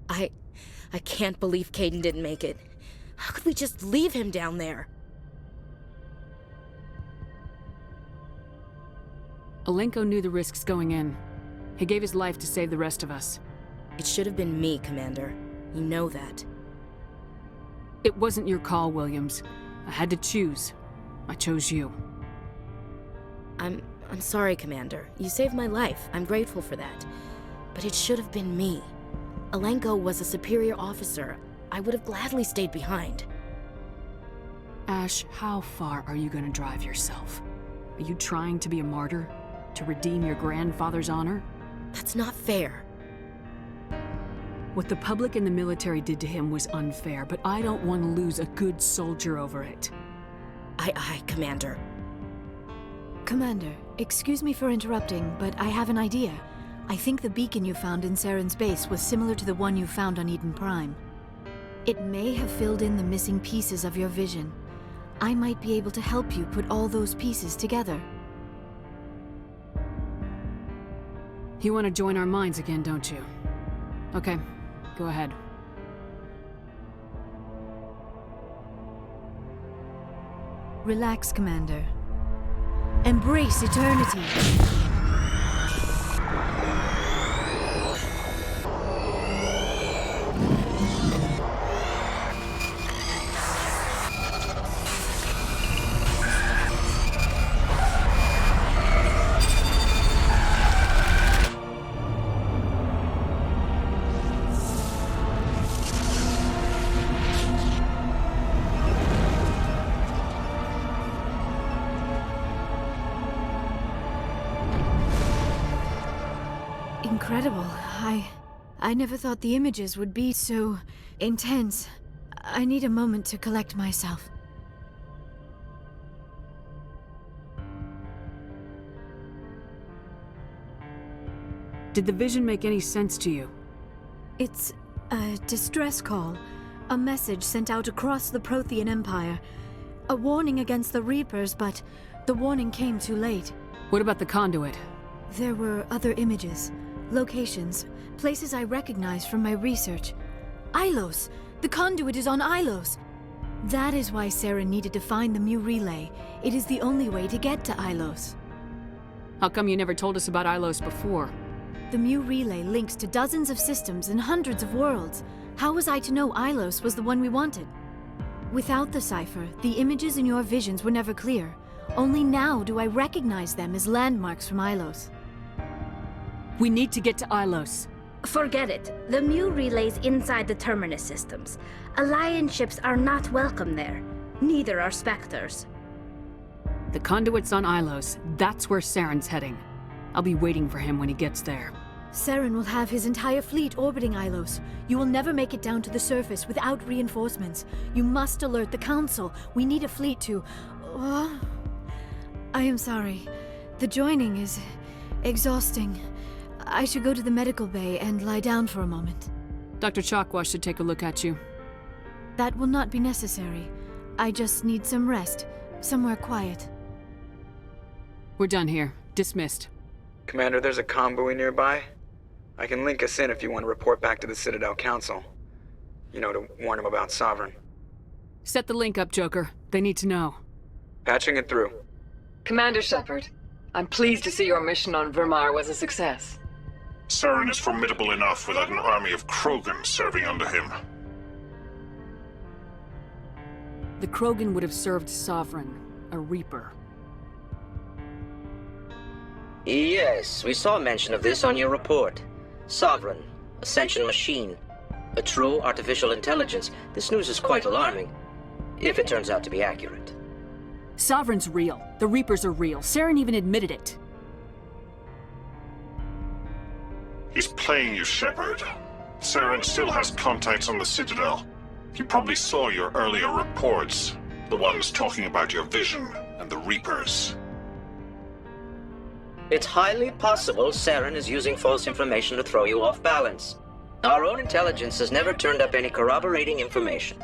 I can't believe Caden didn't make it. How could we just leave him down there? Alenko knew the risks going in. He gave his life to save the rest of us. It should have been me, Commander. You know that. It wasn't your call, Williams. I had to choose. I chose you. I'm sorry, Commander. You saved my life. I'm grateful for that. But it should have been me. Alenko was a superior officer. I would have gladly stayed behind. Ash, how far are you gonna drive yourself? Are you trying to be a martyr? To redeem your grandfather's honor? That's not fair. What the public and the military did to him was unfair, but I don't want to lose a good soldier over it. Aye, Commander. Commander, excuse me for interrupting, but I have an idea. I think the beacon you found in Saren's base was similar to the one you found on Eden Prime. It may have filled in the missing pieces of your vision. I might be able to help you put all those pieces together. You want to join our minds again, don't you? Okay, go ahead. Relax, Commander. Embrace eternity. Incredible. I never thought the images would be so intense. I need a moment to collect myself. Did the vision make any sense to you? It's a distress call. A message sent out across the Prothean Empire. A warning against the Reapers, but the warning came too late. What about the conduit? There were other images. Locations, places I recognized from my research. Ilos! The conduit is on Ilos! That is why Saren needed to find the Mu relay. It is the only way to get to Ilos. How come you never told us about Ilos before? The Mu relay links to dozens of systems and hundreds of worlds. How was I to know Ilos was the one we wanted? Without the cipher, the images in your visions were never clear. Only now do I recognize them as landmarks from Ilos. We need to get to Ilos. Forget it. The Mu relay's inside the Terminus systems. Alliance ships are not welcome there. Neither are Spectres. The conduit's on Ilos. That's where Saren's heading. I'll be waiting for him when he gets there. Saren will have his entire fleet orbiting Ilos. You will never make it down to the surface without reinforcements. You must alert the Council. We need a fleet to... I am sorry. The joining is exhausting. I should go to the medical bay and lie down for a moment. Dr. Chakwa should take a look at you. That will not be necessary. I just need some rest. Somewhere quiet. We're done here. Dismissed. Commander, there's a convoy nearby. I can link us in if you want to report back to the Citadel Council. You know, to warn them about Sovereign. Set the link up, Joker. They need to know. Patching it through. Commander Shepard, I'm pleased to see your mission on Vermar was a success. Saren is formidable enough without an army of Krogan serving under him. The Krogan would have served Sovereign, a Reaper. Yes, we saw mention of this on your report. Sovereign, Ascension machine, a true artificial intelligence. This news is quite alarming, if it turns out to be accurate. Sovereign's real. The Reapers are real. Saren even admitted it. He's playing you, Shepard. Saren still has contacts on the Citadel. He probably saw your earlier reports. The ones talking about your vision and the Reapers. It's highly possible Saren is using false information to throw you off balance. Our own intelligence has never turned up any corroborating information.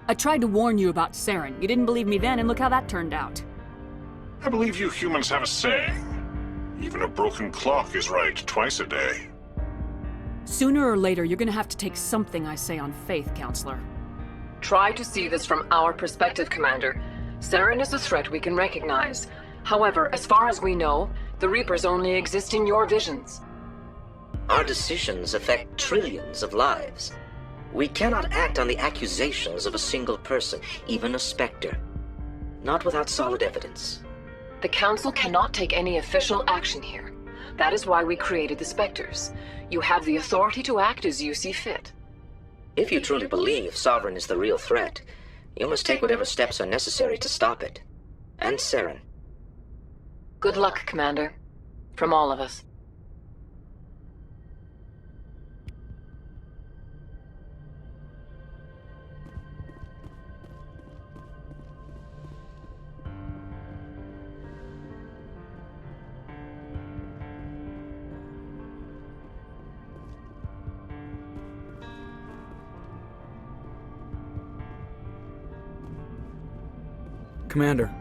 I tried to warn you about Saren. You didn't believe me then, and look how that turned out. I believe you humans have a saying. Even a broken clock is right twice a day. Sooner or later, you're gonna have to take something I say on faith, Counselor. Try to see this from our perspective, Commander. Saren is a threat we can recognize. However, as far as we know, the Reapers only exist in your visions. Our decisions affect trillions of lives. We cannot act on the accusations of a single person, even a Spectre. Not without solid evidence. The Council cannot take any official action here. That is why we created the Spectres. You have the authority to act as you see fit. If you truly believe Sovereign is the real threat, you must take whatever steps are necessary to stop it. And Saren. Good luck, Commander. From all of us. Commander,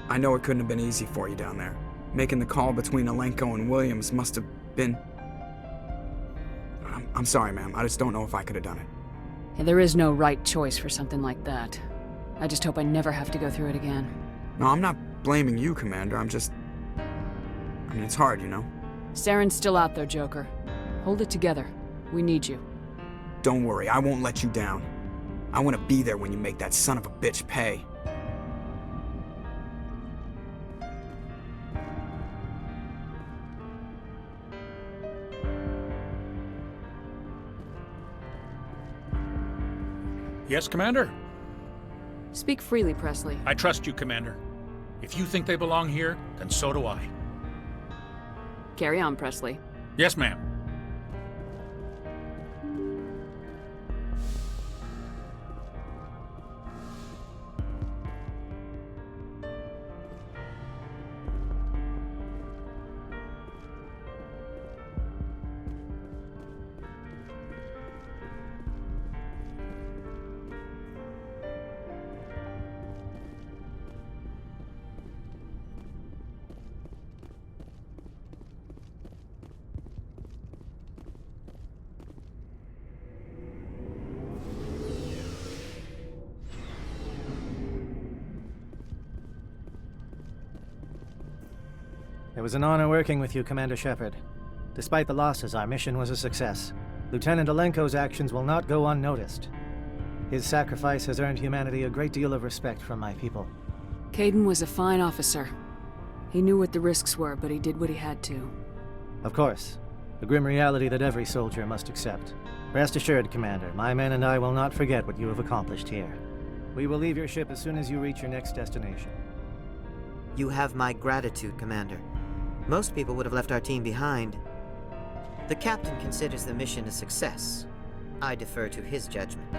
I know it couldn't have been easy for you down there. Making the call between Alenko and Williams must have been... I'm sorry, ma'am. I just don't know if I could have done it. Yeah, there is no right choice for something like that. I just hope I never have to go through it again. No, I'm not blaming you, Commander. I mean, it's hard, you know? Saren's still out there, Joker. Hold it together. We need you. Don't worry, I won't let you down. I want to be there when you make that son of a bitch pay. Yes, Commander? Speak freely, Presley. I trust you, Commander. If you think they belong here, then so do I. Carry on, Presley. Yes, ma'am. It was an honor working with you, Commander Shepard. Despite the losses, our mission was a success. Lieutenant Alenko's actions will not go unnoticed. His sacrifice has earned humanity a great deal of respect from my people. Caden was a fine officer. He knew what the risks were, but he did what he had to. Of course. A grim reality that every soldier must accept. Rest assured, Commander, my men and I will not forget what you have accomplished here. We will leave your ship as soon as you reach your next destination. You have my gratitude, Commander. Most people would have left our team behind. The captain considers the mission a success. I defer to his judgment.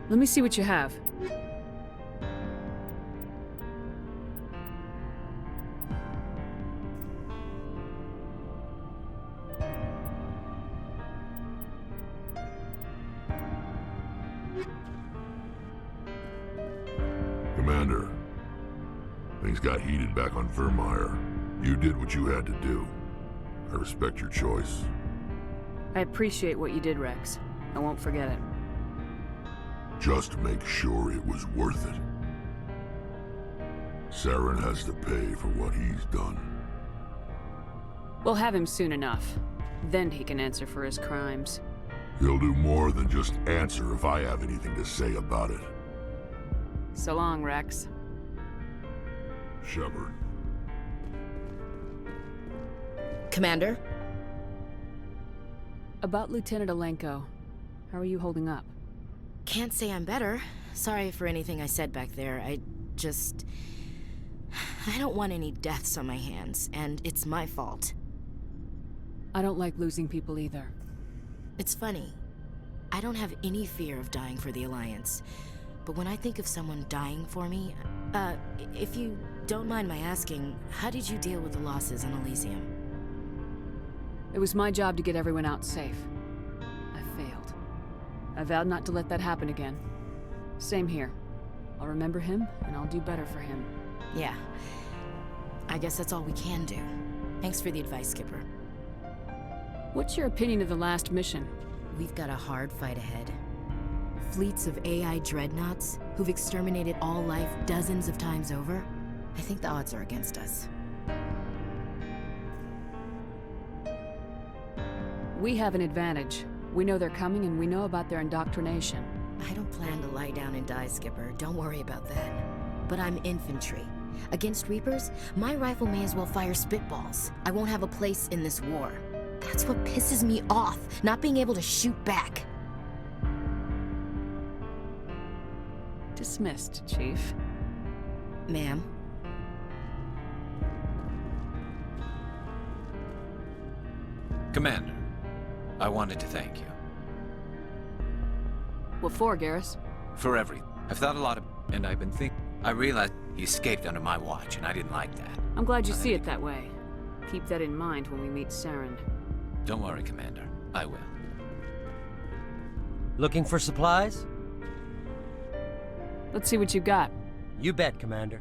Let me see what you have. Commander, things got heated back on Vermeer. You did what you had to do. I respect your choice. I appreciate what you did, Rex. I won't forget it. Just make sure it was worth it. Saren has to pay for what he's done. We'll have him soon enough. Then he can answer for his crimes. He'll do more than just answer if I have anything to say about it. So long, Rex. Shepard. Commander? About Lieutenant Alenko, how are you holding up? Can't say I'm better. Sorry for anything I said back there. I don't want any deaths on my hands, and it's my fault. I don't like losing people either. It's funny. I don't have any fear of dying for the Alliance. But when I think of someone dying for me, if you don't mind my asking, how did you deal with the losses on Elysium? It was my job to get everyone out safe. I failed. I vowed not to let that happen again. Same here. I'll remember him, and I'll do better for him. Yeah. I guess that's all we can do. Thanks for the advice, Skipper. What's your opinion of the last mission? We've got a hard fight ahead. Fleets of AI dreadnoughts who've exterminated all life dozens of times over. I think the odds are against us. We have an advantage. We know they're coming and we know about their indoctrination. I don't plan to lie down and die, Skipper. Don't worry about that. But I'm infantry. Against Reapers, my rifle may as well fire spitballs. I won't have a place in this war. That's what pisses me off, not being able to shoot back. Dismissed, Chief. Ma'am. Commander, I wanted to thank you. What for, Garrus? For everything. I've thought a lot and I've been thinking. I realized he escaped under my watch, and I didn't like that. I'm glad you see it that way. Keep that in mind when we meet Saren. Don't worry, Commander. I will. Looking for supplies? Let's see what you got. You bet, Commander.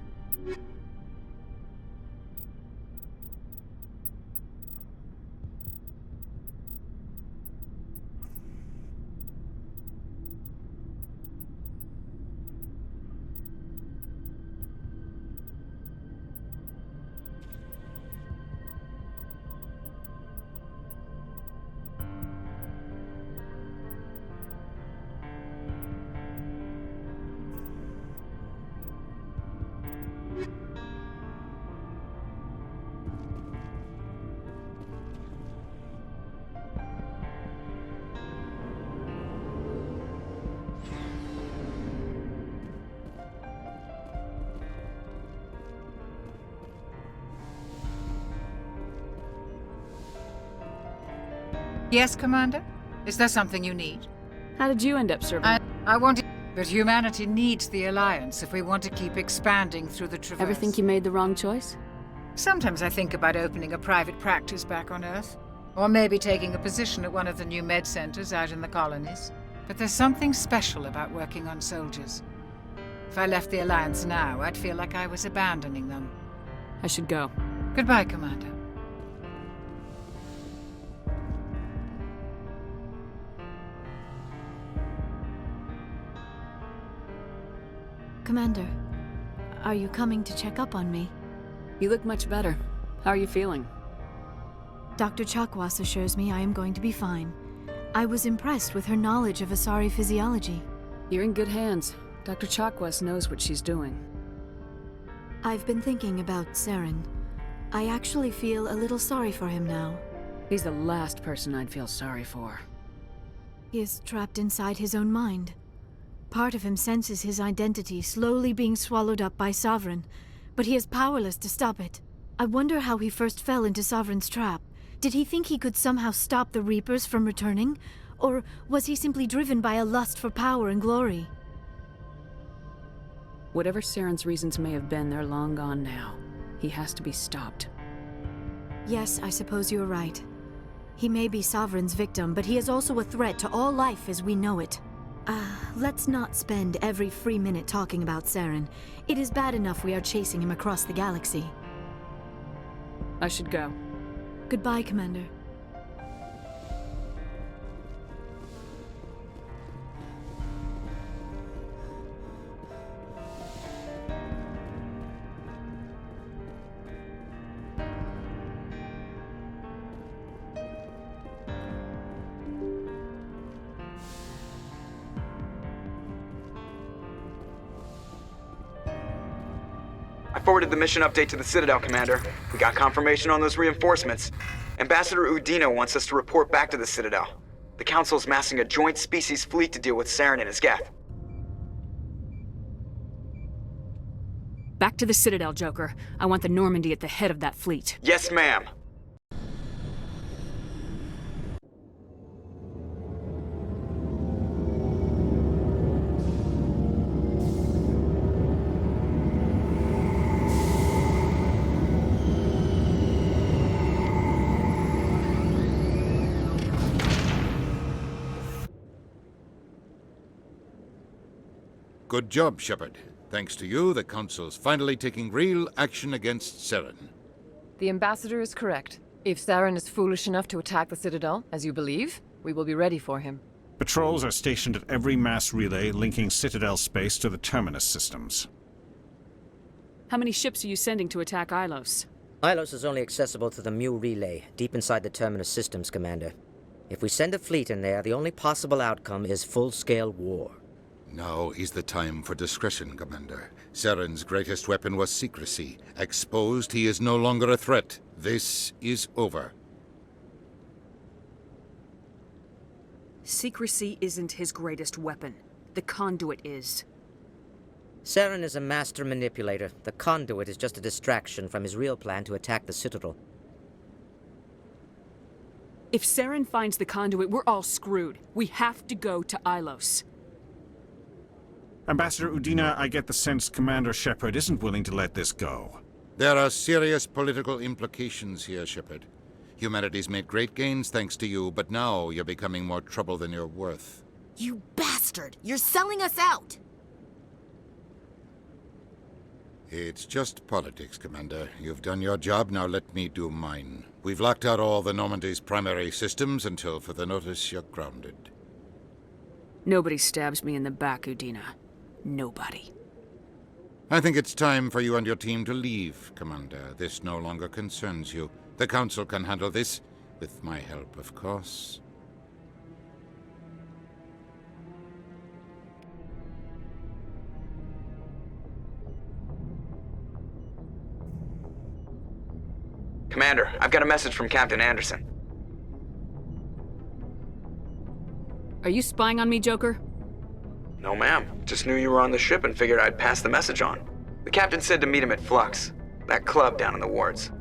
Yes, Commander? Is there something you need? How did you end up serving? I want to... But humanity needs the Alliance if we want to keep expanding through the Traverse. Ever think you made the wrong choice? Sometimes I think about opening a private practice back on Earth. Or maybe taking a position at one of the new med centers out in the colonies. But there's something special about working on soldiers. If I left the Alliance now, I'd feel like I was abandoning them. I should go. Goodbye, Commander. Commander, are you coming to check up on me? You look much better. How are you feeling? Dr. Chakwas assures me I am going to be fine. I was impressed with her knowledge of Asari physiology. You're in good hands. Dr. Chakwas knows what she's doing. I've been thinking about Saren. I actually feel a little sorry for him now. He's the last person I'd feel sorry for. He is trapped inside his own mind. Part of him senses his identity slowly being swallowed up by Sovereign, but he is powerless to stop it. I wonder how he first fell into Sovereign's trap. Did he think he could somehow stop the Reapers from returning? Or was he simply driven by a lust for power and glory? Whatever Saren's reasons may have been, they're long gone now. He has to be stopped. Yes, I suppose you're right. He may be Sovereign's victim, but he is also a threat to all life as we know it. Let's not spend every free minute talking about Saren. It is bad enough we are chasing him across the galaxy. I should go. Goodbye, Commander. I forwarded the mission update to the Citadel, Commander. We got confirmation on those reinforcements. Ambassador Udina wants us to report back to the Citadel. The Council's massing a joint species fleet to deal with Saren and his Geth. Back to the Citadel, Joker. I want the Normandy at the head of that fleet. Yes, ma'am. Good job, Shepard. Thanks to you, the Council's finally taking real action against Saren. The Ambassador is correct. If Saren is foolish enough to attack the Citadel, as you believe, we will be ready for him. Patrols are stationed at every mass relay linking Citadel space to the Terminus systems. How many ships are you sending to attack Ilos? Ilos is only accessible to the Mu relay, deep inside the Terminus systems, Commander. If we send a fleet in there, the only possible outcome is full-scale war. Now is the time for discretion, Commander. Saren's greatest weapon was secrecy. Exposed, he is no longer a threat. This is over. Secrecy isn't his greatest weapon. The conduit is. Saren is a master manipulator. The conduit is just a distraction from his real plan to attack the Citadel. If Saren finds the conduit, we're all screwed. We have to go to Ilos. Ambassador Udina, I get the sense Commander Shepard isn't willing to let this go. There are serious political implications here, Shepard. Humanity's made great gains thanks to you, but now you're becoming more trouble than you're worth. You bastard! You're selling us out! It's just politics, Commander. You've done your job, now let me do mine. We've locked out all the Normandy's primary systems until further notice you're grounded. Nobody stabs me in the back, Udina. Nobody. I think it's time for you and your team to leave, Commander. This no longer concerns you. The Council can handle this, with my help, of course. Commander, I've got a message from Captain Anderson. Are you spying on me, Joker? No, ma'am. Just knew you were on the ship and figured I'd pass the message on. The captain said to meet him at Flux, that club down in the wards.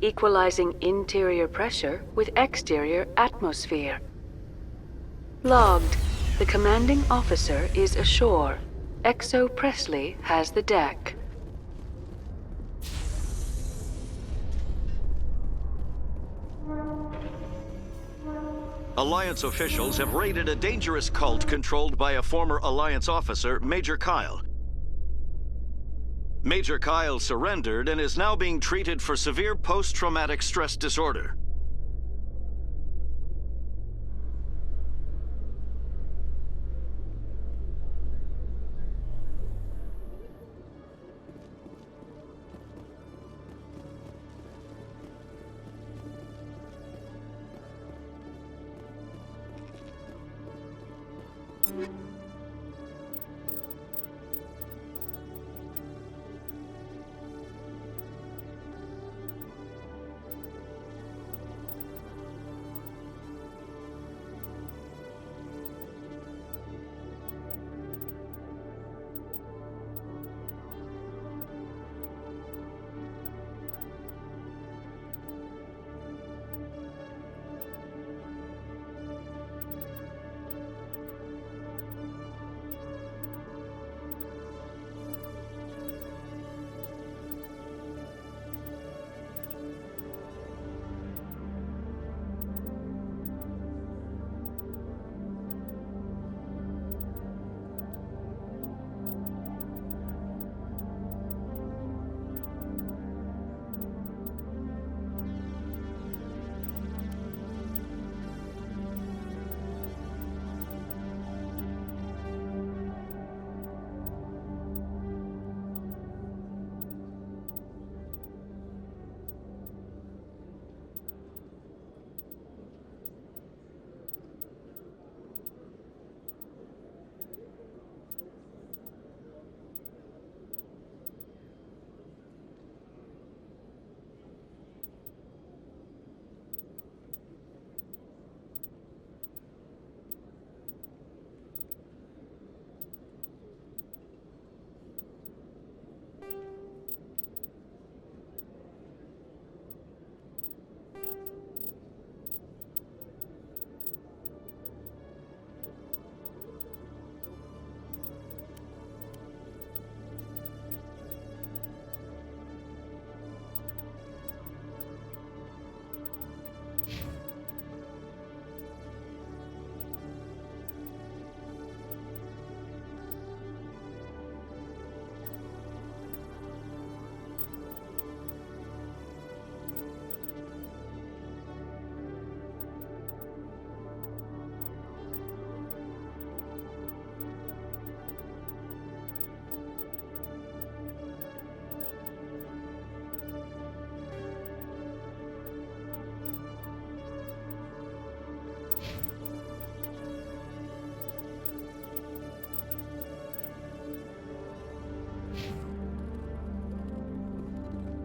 Equalizing interior pressure with exterior atmosphere. Logged. The commanding officer is ashore. Exo Presley has the deck. Alliance officials have raided a dangerous cult controlled by a former Alliance officer, Major Kyle. Major Kyle surrendered and is now being treated for severe post-traumatic stress disorder.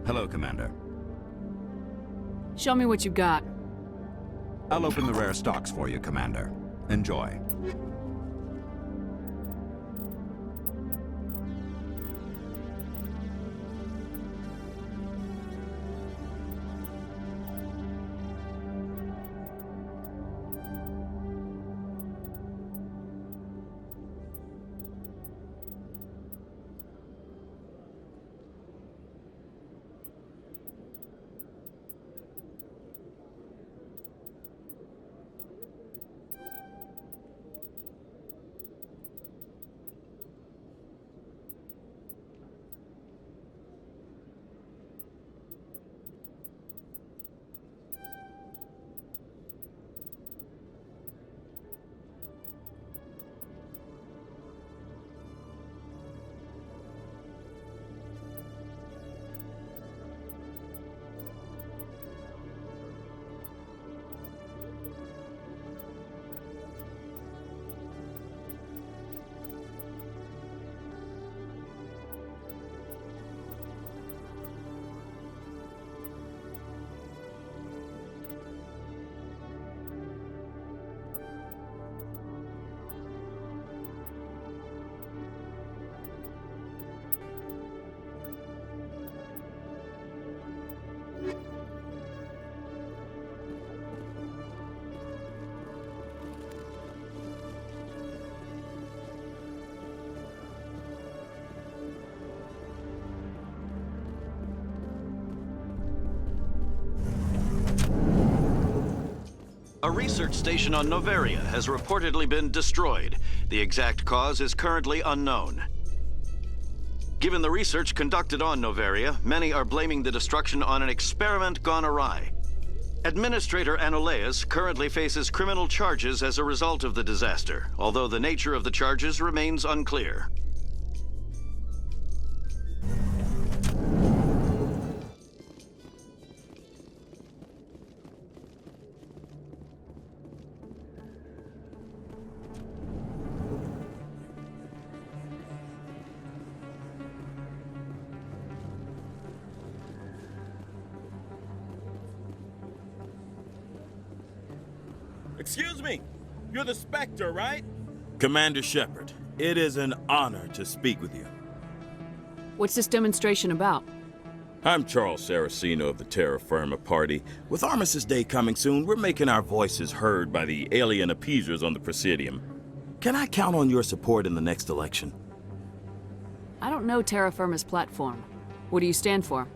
Hello, Commander. Show me what you got. I'll open the rare stocks for you, Commander. Enjoy. A research station on Noveria has reportedly been destroyed. The exact cause is currently unknown. Given the research conducted on Noveria, many are blaming the destruction on an experiment gone awry. Administrator Anoleus currently faces criminal charges as a result of the disaster, although the nature of the charges remains unclear. Excuse me, you're the Spectre, right? Commander Shepard, it is an honor to speak with you. What's this demonstration about? I'm Charles Saraceno of the Terra Firma Party. With Armistice Day coming soon, we're making our voices heard by the alien appeasers on the Presidium. Can I count on your support in the next election? I don't know Terra Firma's platform. What do you stand for?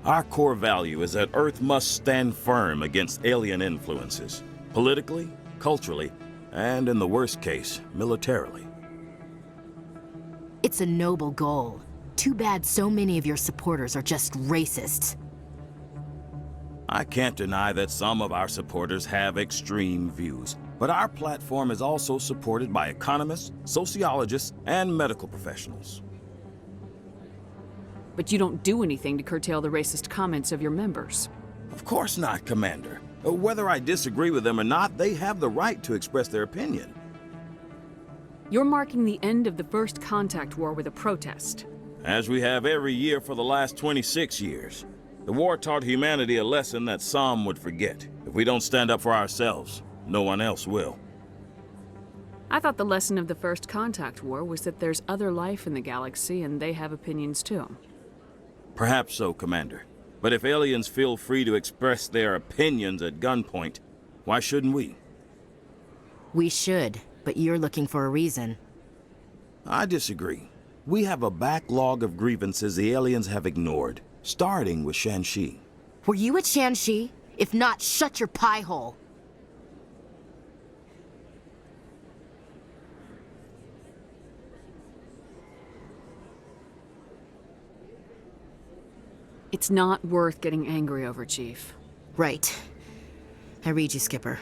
Our core value is that Earth must stand firm against alien influences. Politically, culturally, and in the worst case, militarily. It's a noble goal. Too bad so many of your supporters are just racists. I can't deny that some of our supporters have extreme views, but our platform is also supported by economists, sociologists, and medical professionals. But you don't do anything to curtail the racist comments of your members. Of course not, Commander. Whether I disagree with them or not, they have the right to express their opinion. You're marking the end of the First Contact War with a protest. As we have every year for the last 26 years. The war taught humanity a lesson that some would forget. If we don't stand up for ourselves, no one else will. I thought the lesson of the First Contact War was that there's other life in the galaxy and they have opinions too. Perhaps so, Commander. But if aliens feel free to express their opinions at gunpoint, why shouldn't we? We should, but you're looking for a reason. I disagree. We have a backlog of grievances the aliens have ignored, starting with Shanxi. Were you at Shanxi? If not, shut your pie hole. It's not worth getting angry over, Chief. Right. I read you, Skipper.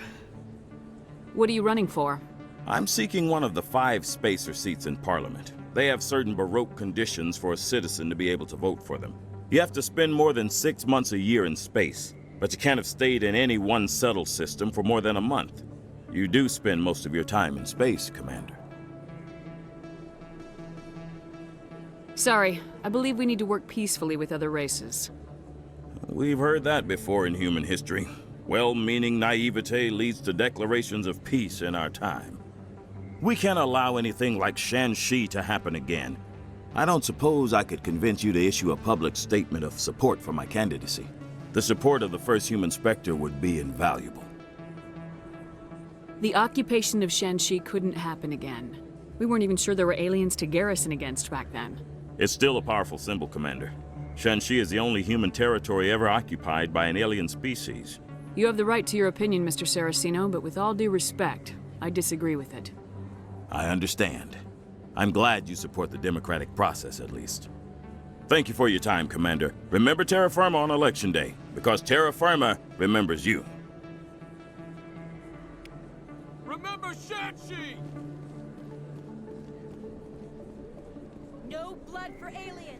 What are you running for? I'm seeking one of the 5 spacer seats in Parliament. They have certain Baroque conditions for a citizen to be able to vote for them. You have to spend more than 6 months a year in space, but you can't have stayed in any one settled system for more than a month. You do spend most of your time in space, Commander. Sorry, I believe we need to work peacefully with other races. We've heard that before in human history. Well-meaning naivete leads to declarations of peace in our time. We can't allow anything like Shanxi to happen again. I don't suppose I could convince you to issue a public statement of support for my candidacy. The support of the first human Spectre would be invaluable. The occupation of Shanxi couldn't happen again. We weren't even sure there were aliens to garrison against back then. It's still a powerful symbol, Commander. Shanxi is the only human territory ever occupied by an alien species. You have the right to your opinion, Mr. Saraceno, but with all due respect, I disagree with it. I understand. I'm glad you support the democratic process, at least. Thank you for your time, Commander. Remember Terra Firma on Election Day, because Terra Firma remembers you. Remember Shanxi! No blood for aliens!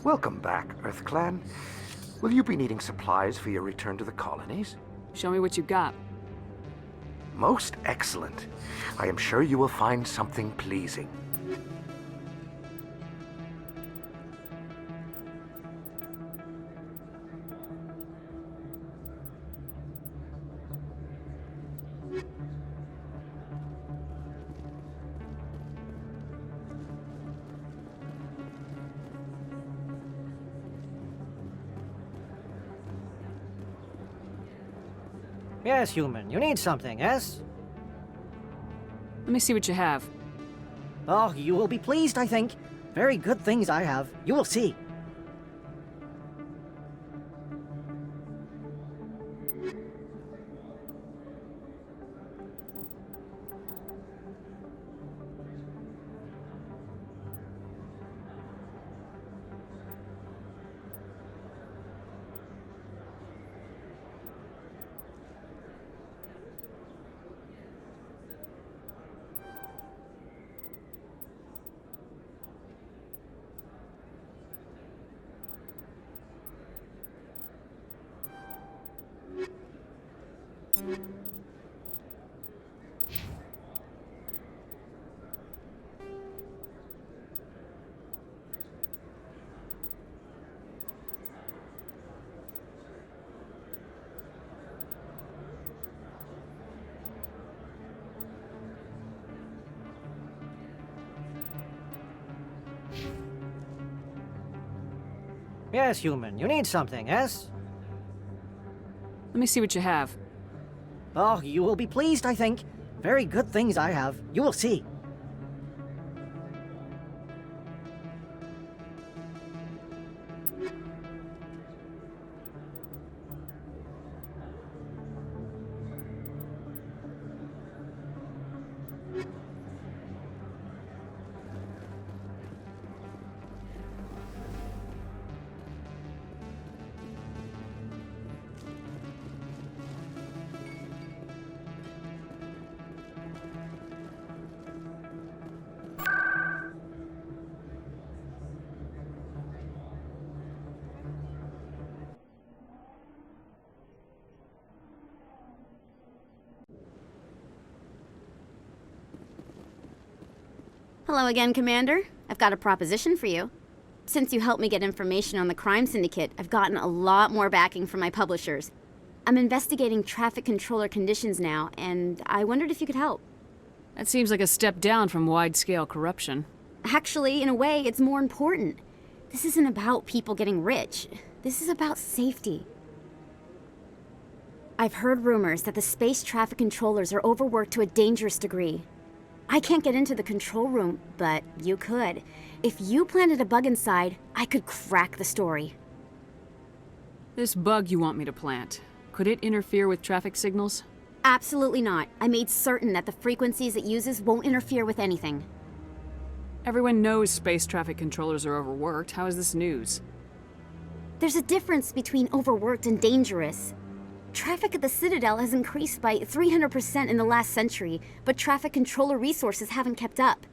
Welcome back, Earth Clan. Will you be needing supplies for your return to the colonies? Show me what you've got. Most excellent. I am sure you will find something pleasing. Yes, human. You need something, yes? Let me see what you have. Oh, you will be pleased, I think. Very good things I have. You will see. Yes, human. You need something, yes? Let me see what you have. Oh, you will be pleased, I think. Very good things I have. You will see. Hello again, Commander. I've got a proposition for you. Since you helped me get information on the crime syndicate, I've gotten a lot more backing from my publishers. I'm investigating traffic controller conditions now, and I wondered if you could help. That seems like a step down from wide-scale corruption. Actually, in a way, it's more important. This isn't about people getting rich. This is about safety. I've heard rumors that the space traffic controllers are overworked to a dangerous degree. I can't get into the control room, but you could. If you planted a bug inside, I could crack the story. This bug you want me to plant, could it interfere with traffic signals? Absolutely not. I made certain that the frequencies it uses won't interfere with anything. Everyone knows space traffic controllers are overworked. How is this news? There's a difference between overworked and dangerous. Traffic at the Citadel has increased by 300% in the last century, but traffic controller resources haven't kept up.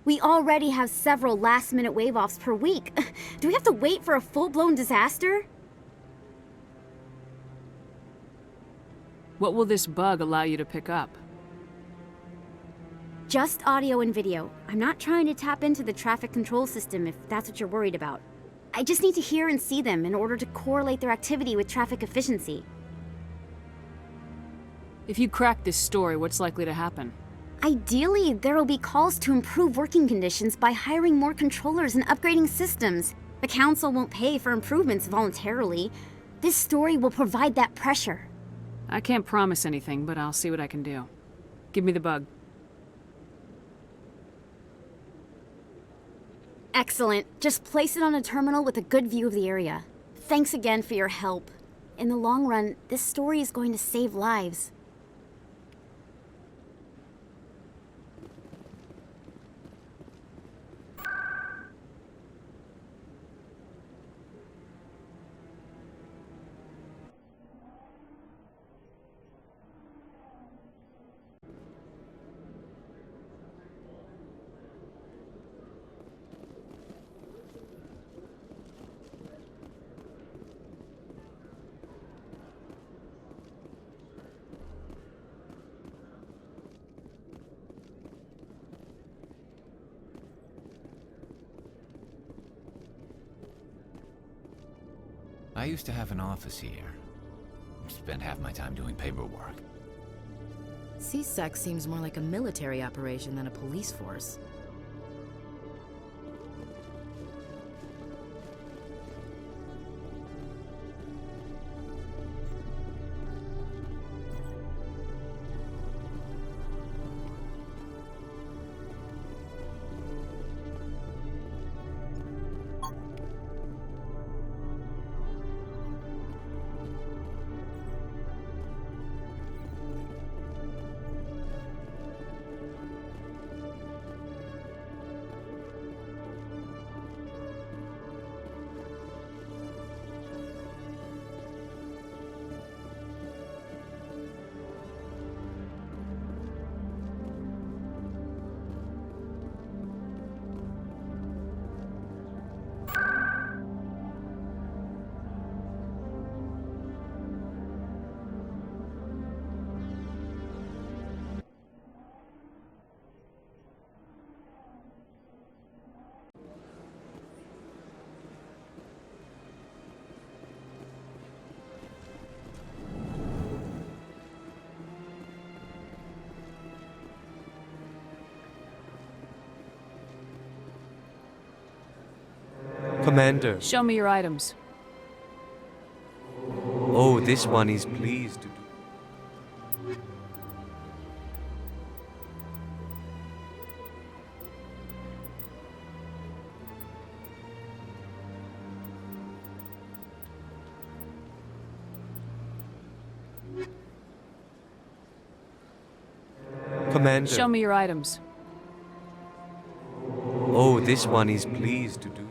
We already have several last-minute wave-offs per week. Do we have to wait for a full-blown disaster? What will this bug allow you to pick up? Just audio and video. I'm not trying to tap into the traffic control system if that's what you're worried about. I just need to hear and see them in order to correlate their activity with traffic efficiency. If you crack this story, what's likely to happen? Ideally, there will be calls to improve working conditions by hiring more controllers and upgrading systems. The Council won't pay for improvements voluntarily. This story will provide that pressure. I can't promise anything, but I'll see what I can do. Give me the bug. Excellent. Just place it on a terminal with a good view of the area. Thanks again for your help. In the long run, this story is going to save lives. I used to have an office here. Spent half my time doing paperwork. CSEC seems more like a military operation than a police force. Commander. Show me your items. Oh, this one is pleased to do. Commander. Show me your items. Oh, this one is pleased to do.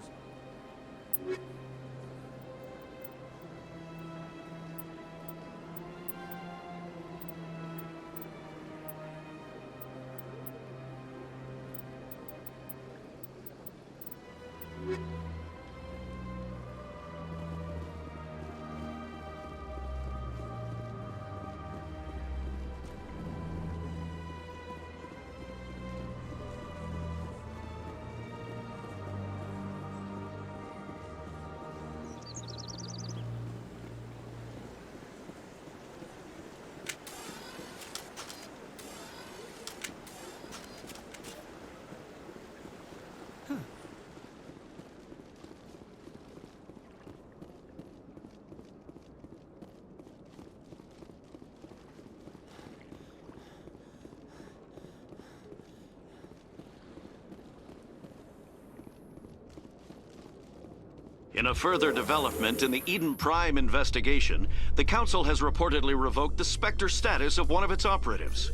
In a further development in the Eden Prime investigation, the Council has reportedly revoked the Spectre status of one of its operatives.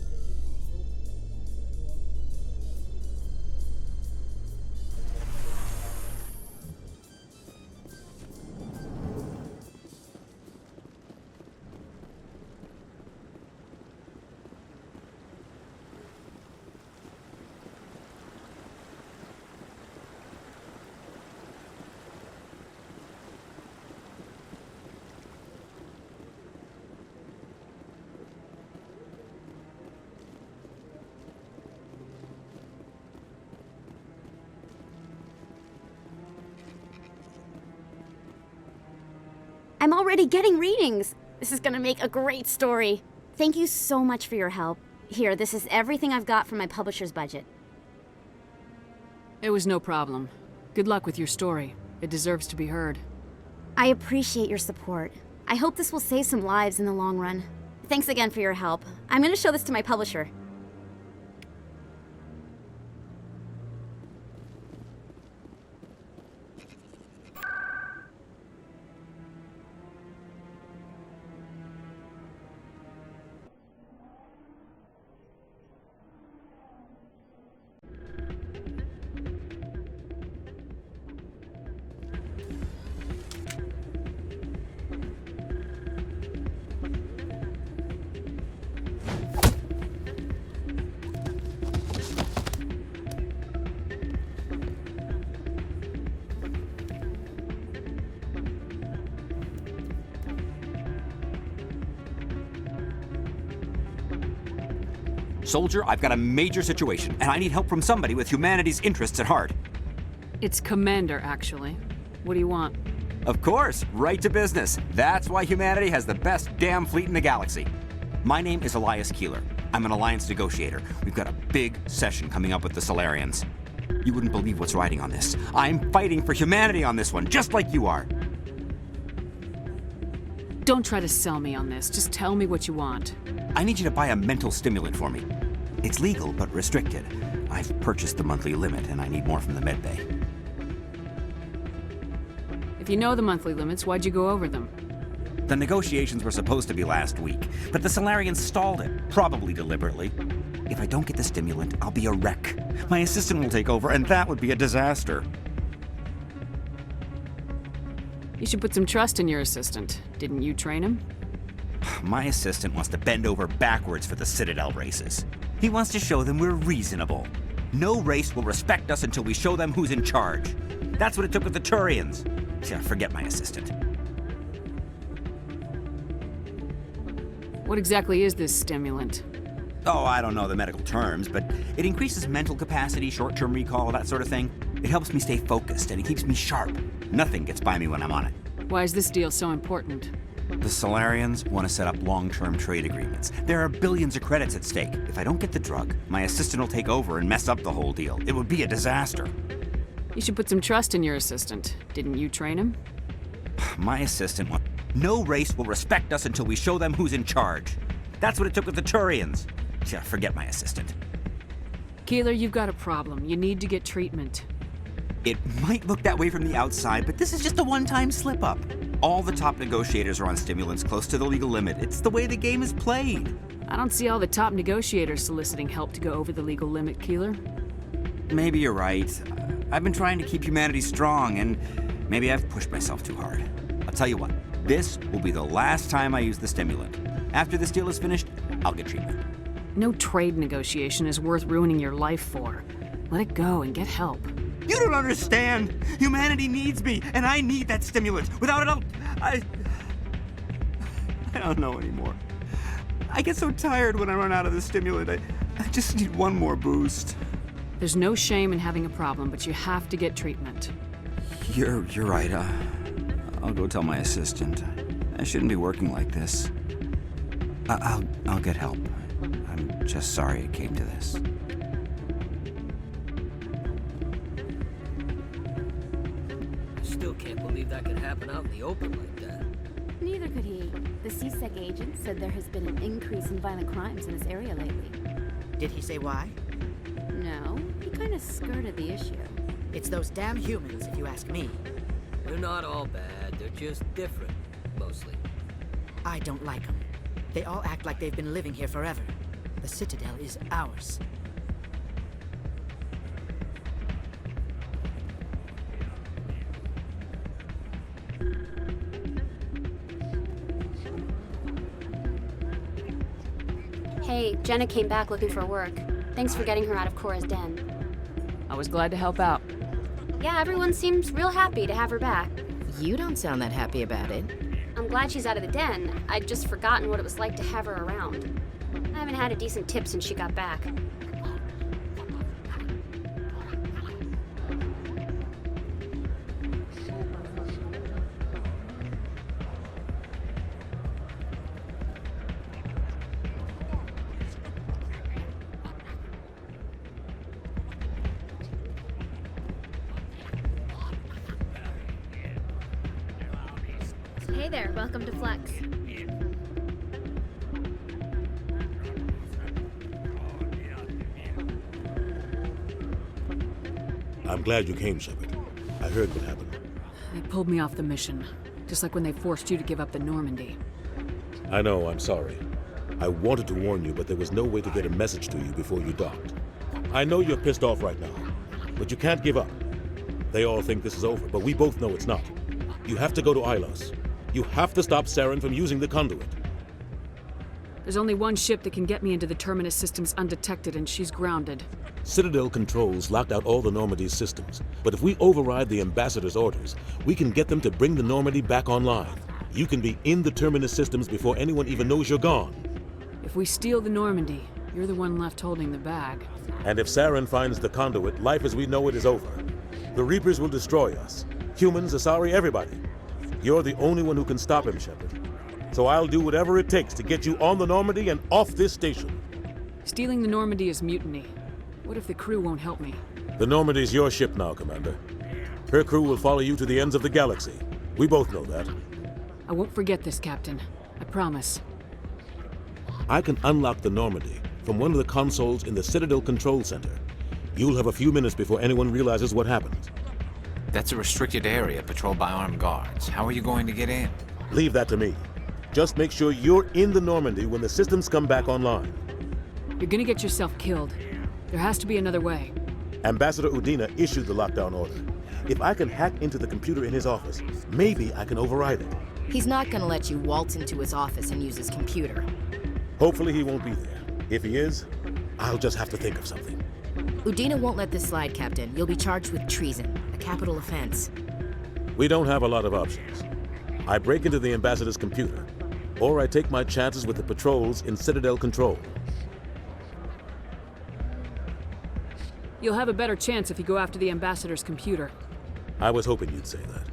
I'm already getting readings. This is gonna make a great story. Thank you so much for your help. Here, this is everything I've got from my publisher's budget. It was no problem. Good luck with your story. It deserves to be heard. I appreciate your support. I hope this will save some lives in the long run. Thanks again for your help. I'm gonna show this to my publisher. Soldier, I've got a major situation, and I need help from somebody with humanity's interests at heart. It's Commander, actually. What do you want? Of course, right to business. That's why humanity has the best damn fleet in the galaxy. My name is Elias Keeler. I'm an alliance negotiator. We've got a big session coming up with the Solarians. You wouldn't believe what's riding on this. I'm fighting for humanity on this one, just like you are. Don't try to sell me on this. Just tell me what you want. I need you to buy a mental stimulant for me. It's legal, but restricted. I've purchased the monthly limit, and I need more from the medbay. If you know the monthly limits, why'd you go over them? The negotiations were supposed to be last week, but the Solarians stalled it, probably deliberately. If I don't get the stimulant, I'll be a wreck. My assistant will take over, and that would be a disaster. You should put some trust in your assistant. Didn't you train him? My assistant wants to bend over backwards for the Citadel races. He wants to show them we're reasonable. No race will respect us until we show them who's in charge. That's what it took with the Turians. Yeah, forget my assistant. What exactly is this stimulant? Oh, I don't know the medical terms, but it increases mental capacity, short-term recall, that sort of thing. It helps me stay focused, and it keeps me sharp. Nothing gets by me when I'm on it. Why is this deal so important? The Solarians want to set up long-term trade agreements. There are billions of credits at stake. If I don't get the drug, my assistant will take over and mess up the whole deal. It would be a disaster. You should put some trust in your assistant. Didn't you train him? My assistant wants... No race will respect us until we show them who's in charge. That's what it took with the Turians. Yeah, forget my assistant. Keeler, you've got a problem. You need to get treatment. It might look that way from the outside, but this is just a one-time slip-up. All the top negotiators are on stimulants close to the legal limit. It's the way the game is played. I don't see all the top negotiators soliciting help to go over the legal limit, Keeler. Maybe you're right. I've been trying to keep humanity strong, and maybe I've pushed myself too hard. I'll tell you what, this will be the last time I use the stimulant. After this deal is finished, I'll get treatment. No trade negotiation is worth ruining your life for. Let it go and get help. You don't understand! Humanity needs me, and I need that stimulant. Without it, I don't know anymore. I get so tired when I run out of the stimulant. I just need one more boost. There's no shame in having a problem, but you have to get treatment. You're right. I'll go tell my assistant. I shouldn't be working like this. I'll get help. I'm just sorry it came to this. Still can't believe that could happen out in the open like that. Neither could he. The CSEC agent said there has been an increase in violent crimes in this area lately. Did he say why? No, he kind of skirted the issue. It's those damn humans, if you ask me. They're not all bad, they're just different, mostly. I don't like them. They all act like they've been living here forever. The Citadel is ours. Hey, Jenna came back looking for work. Thanks for getting her out of Cora's den. I was glad to help out. Yeah, everyone seems real happy to have her back. You don't sound that happy about it. I'm glad she's out of the den. I'd just forgotten what it was like to have her around. I haven't had a decent tip since she got back. Hey there, welcome to Flex. I'm glad you came, Shepard. I heard what happened. They pulled me off the mission, just like when they forced you to give up the Normandy. I know, I'm sorry. I wanted to warn you, but there was no way to get a message to you before you docked. I know you're pissed off right now, but you can't give up. They all think this is over, but we both know it's not. You have to go to Ilos. You have to stop Saren from using the conduit. There's only one ship that can get me into the Terminus systems undetected, and she's grounded. Citadel controls locked out all the Normandy's systems, but if we override the Ambassador's orders, we can get them to bring the Normandy back online. You can be in the Terminus systems before anyone even knows you're gone. If we steal the Normandy, you're the one left holding the bag. And if Saren finds the conduit, life as we know it is over. The Reapers will destroy us. Humans, Asari, everybody. You're the only one who can stop him, Shepard. So I'll do whatever it takes to get you on the Normandy and off this station. Stealing the Normandy is mutiny. What if the crew won't help me? The Normandy's your ship now, Commander. Her crew will follow you to the ends of the galaxy. We both know that. I won't forget this, Captain. I promise. I can unlock the Normandy from one of the consoles in the Citadel Control Center. You'll have a few minutes before anyone realizes what happened. That's a restricted area patrolled by armed guards. How are you going to get in? Leave that to me. Just make sure you're in the Normandy when the systems come back online. You're gonna get yourself killed. There has to be another way. Ambassador Udina issued the lockdown order. If I can hack into the computer in his office, maybe I can override it. He's not gonna let you waltz into his office and use his computer. Hopefully he won't be there. If he is, I'll just have to think of something. Udina won't let this slide, Captain. You'll be charged with treason, a capital offense. We don't have a lot of options. I break into the Ambassador's computer, or I take my chances with the patrols in Citadel Control. You'll have a better chance if you go after the Ambassador's computer. I was hoping you'd say that.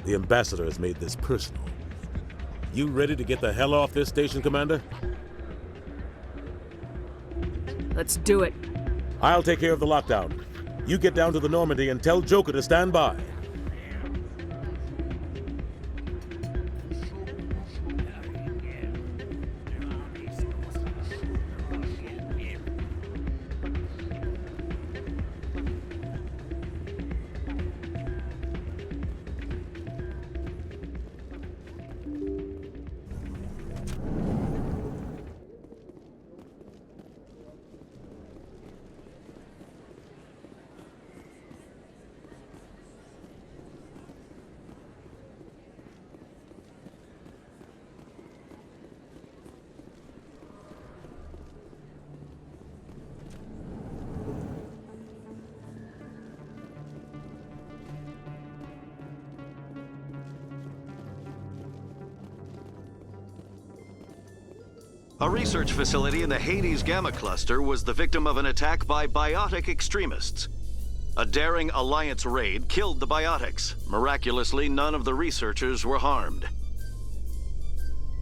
The Ambassador has made this personal. You ready to get the hell off this station, Commander? Let's do it. I'll take care of the lockdown. You get down to the Normandy and tell Joker to stand by. A research facility in the Hades Gamma Cluster was the victim of an attack by biotic extremists. A daring Alliance raid killed the biotics. Miraculously, none of the researchers were harmed.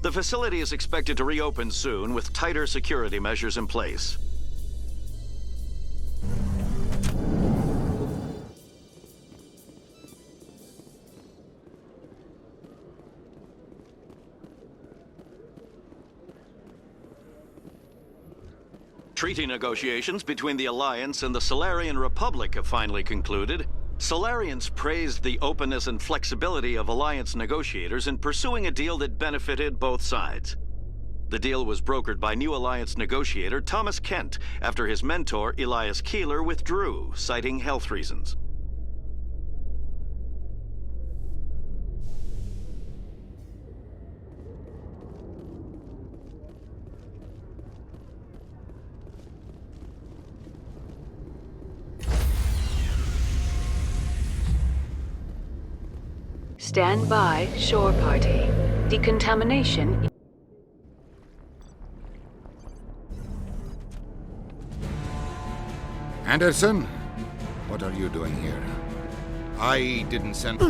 The facility is expected to reopen soon with tighter security measures in place. Treaty negotiations between the Alliance and the Solarian Republic have finally concluded. Solarians praised the openness and flexibility of Alliance negotiators in pursuing a deal that benefited both sides. The deal was brokered by new Alliance negotiator Thomas Kent after his mentor Elias Keeler withdrew, citing health reasons. Stand by, shore party. Decontamination. Anderson, what are you doing here? I didn't send...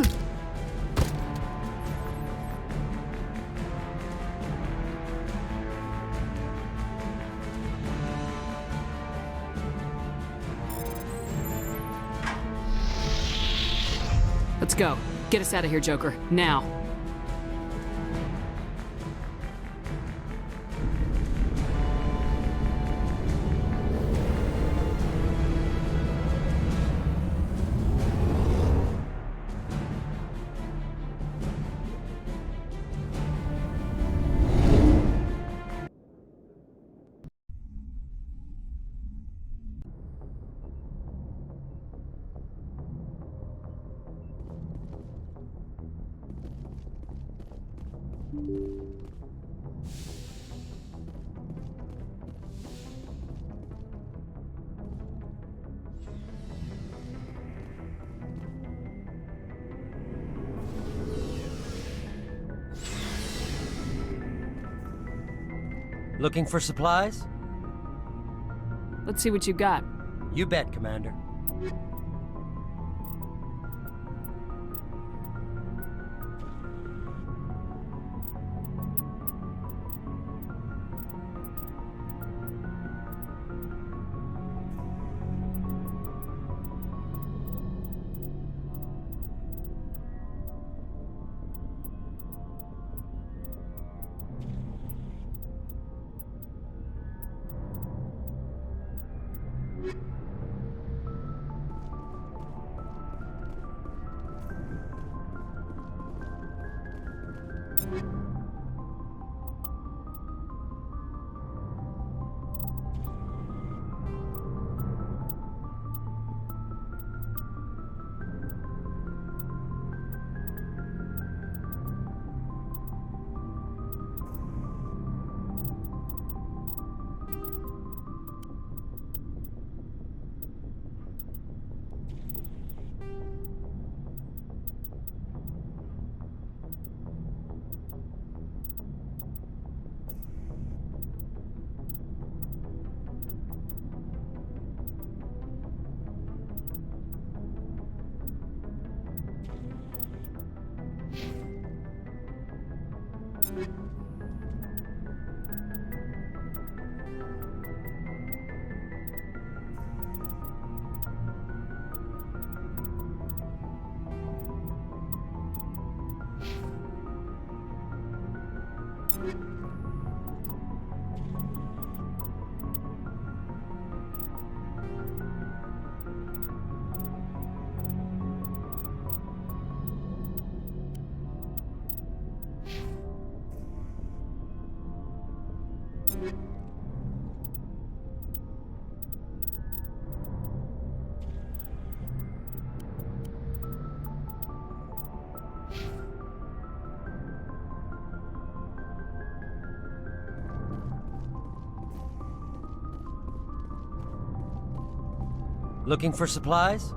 Let's go. Get us out of here, Joker. Now. Looking for supplies? Let's see what you got. You bet, Commander. Looking for supplies?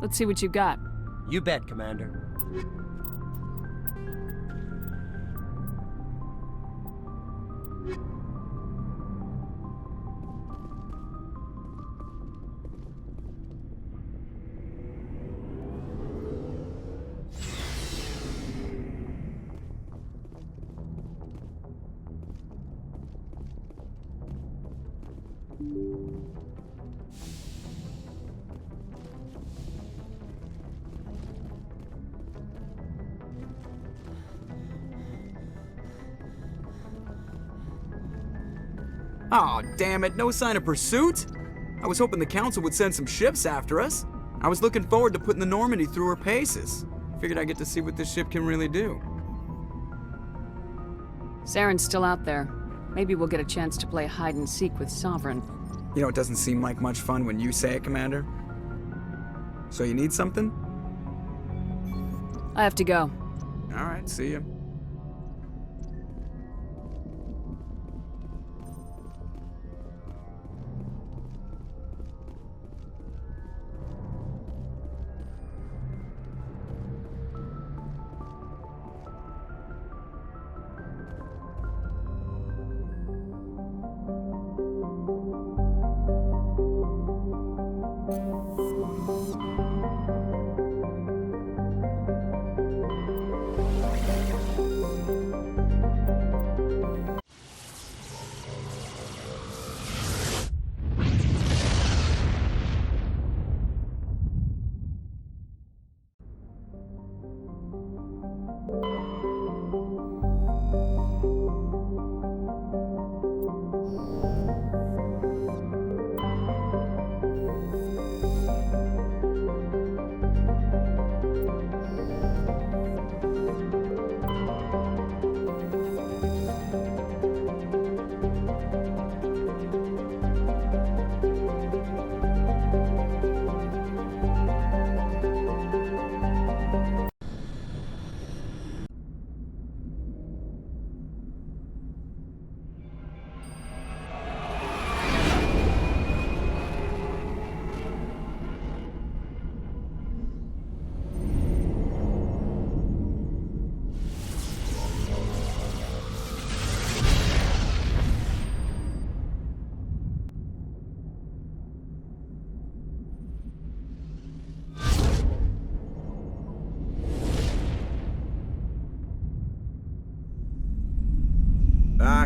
Let's see what you got. You bet, Commander. Aw, damn it, no sign of pursuit? I was hoping the Council would send some ships after us. I was looking forward to putting the Normandy through her paces. Figured I'd get to see what this ship can really do. Saren's still out there. Maybe we'll get a chance to play hide and seek with Sovereign. You know, it doesn't seem like much fun when you say it, Commander. So you need something? I have to go. All right, see ya.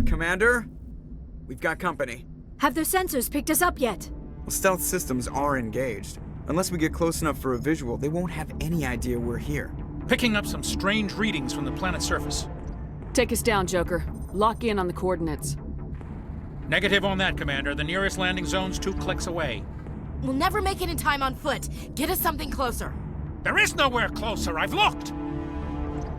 Commander? We've got company. Have their sensors picked us up yet? Well, stealth systems are engaged. Unless we get close enough for a visual, they won't have any idea we're here. Picking up some strange readings from the planet's surface. Take us down, Joker. Lock in on the coordinates. Negative on that, Commander. The nearest landing zone's 2 clicks away. We'll never make it in time on foot. Get us something closer. There is nowhere closer. I've looked.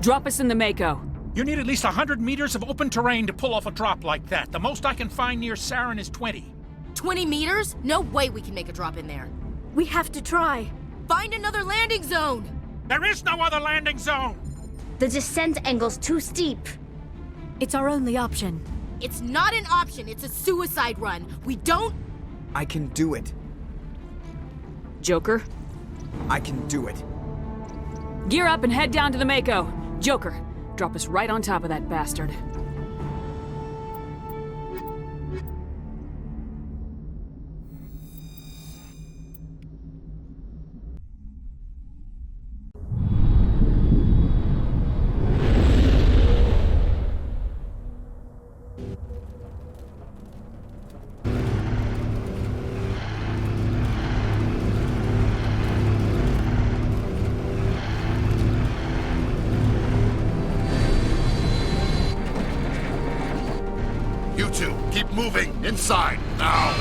Drop us in the Mako. You need at least 100 meters of open terrain to pull off a drop like that. The most I can find near Saren is 20. 20 meters? No way we can make a drop in there. We have to try. Find another landing zone! There is no other landing zone! The descent angle's too steep. It's our only option. It's not an option, it's a suicide run. We don't... I can do it. Joker? I can do it. Gear up and head down to the Mako. Joker, drop us right on top of that bastard. You two, keep moving! Inside, now!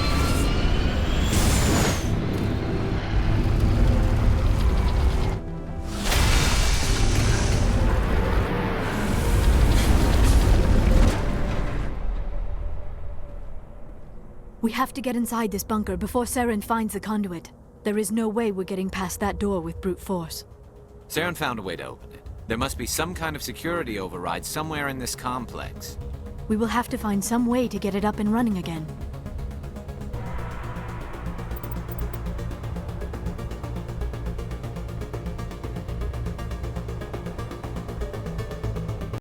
We have to get inside this bunker before Saren finds the conduit. There is no way we're getting past that door with brute force. Saren found a way to open it. There must be some kind of security override somewhere in this complex. We will have to find some way to get it up and running again.